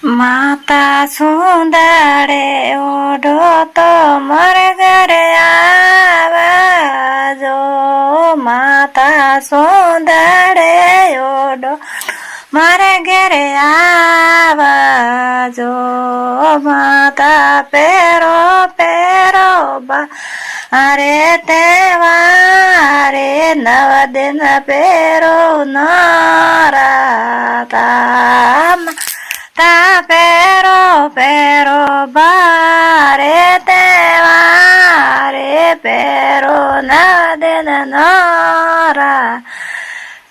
માતા સુંદરે ઓઢો તો મારે ઘરે આવજો. માતા સુંદરે ઓઢો મારે ઘરે આવજો. માતા પેરો પેરો અરે તહેવારે નવ દિન પેરો નરાતા. તા પેરો પેરો બારે તહેવારે પેરો નવ દિન નરા.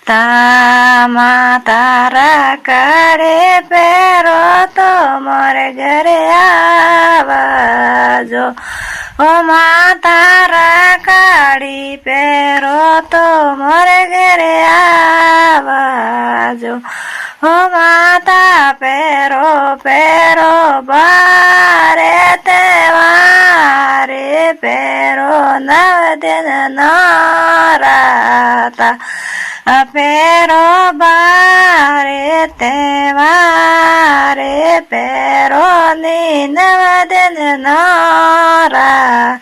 તા માતા રાખડે પેરો તો મારે ઘરે આવજો. ઓ માતા રાખડી પેરો તો મારે ઘરે આવજો. ઓ માતા પેરો પેરો બારે તહેવારે પેરો નવ દિન નરાતા. પેરો બારે તહેવારે પેરો ની નવ દિન નરાતા.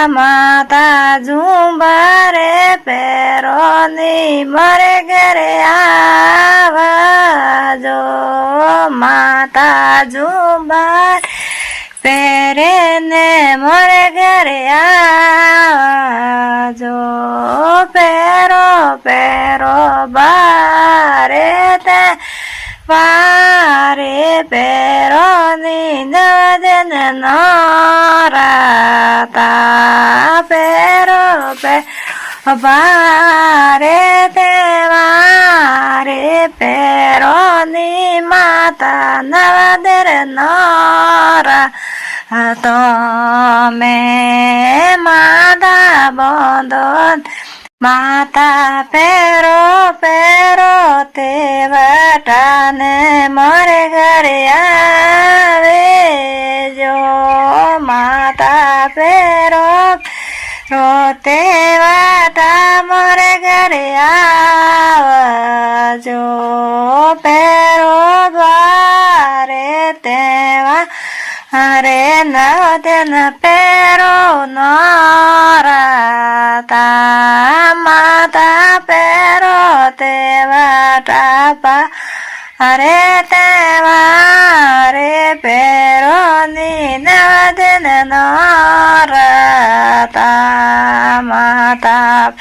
માતા ઝુંબારે પેરો ની મારે ઘરે આવજો. માતા ઝુંબાર પહેરે ને મારે ઘરે આવજો. પેરો પેરો બારે તહેવારે પેરો ની નવ દિન નરાતા. પેરો પેરો બારે તહેવારે પેરો ની માતા નવ દિન નરા. તમે માતા બોંધો માતા પેરો પેરો તે વટાને મારે ઘરે આવેજો. માતા પેરો રોતે વાટા મારે ઘરે આવજો. પેરો દ્વારે તેવા અરે નવ દિન પેરો નરાતા. માતા પેરો તેવા ટાપા અરે તહેવારે પેરો ની નવ દિન નરાતા. માતા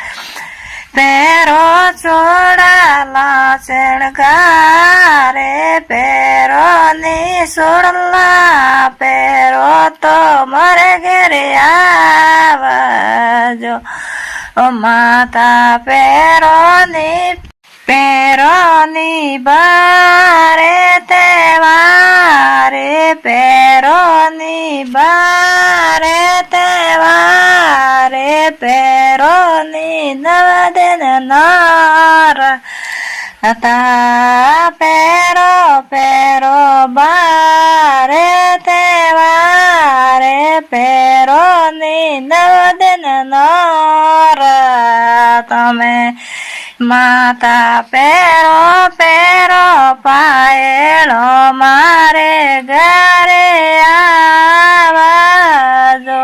પેરો ચોડાલા શણગારે પેરો ની સોડલા પેરો તો મારે ઘરે આવજો. માતા પેરો ની બારે તહેવારે પેરો ની બારે તહેવારે પેરો ની નવ દિન નરાતા. પેરો પેરો બારે તહેવારે પેરો ની નવ દિન નરા. તમે માતા પેરો પેરો પાયણો મારે ઘરે આવજો.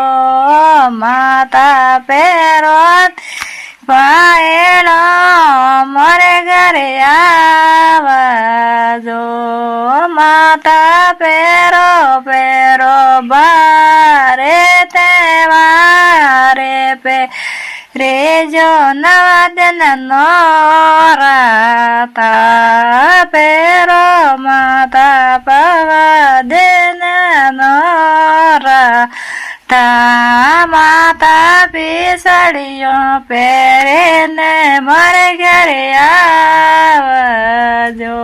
માતા પેરો પાયણો મારે ઘરે આવજો. માતા પેરો પેરો બારે તહેવારે રેજો નવ દિન નરાતા. પેરો માતા પવા દિન નરાતા. માતા પીસળીઓ પહેરે ને મારે ઘરે આવજો.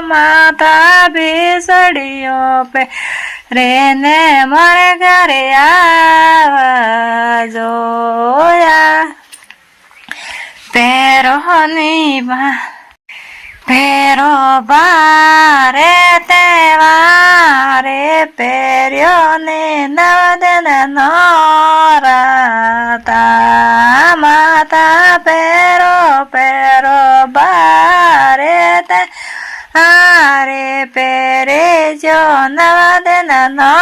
માતા પીસળીઓ પહેરે ને મારે ઘરે આવજો. પેરો બારે તહેવારે પેર્યો ને નવ દિન નરાતા. માતા પેરો પેરો બારે હારે પહેરે જો નવદન નો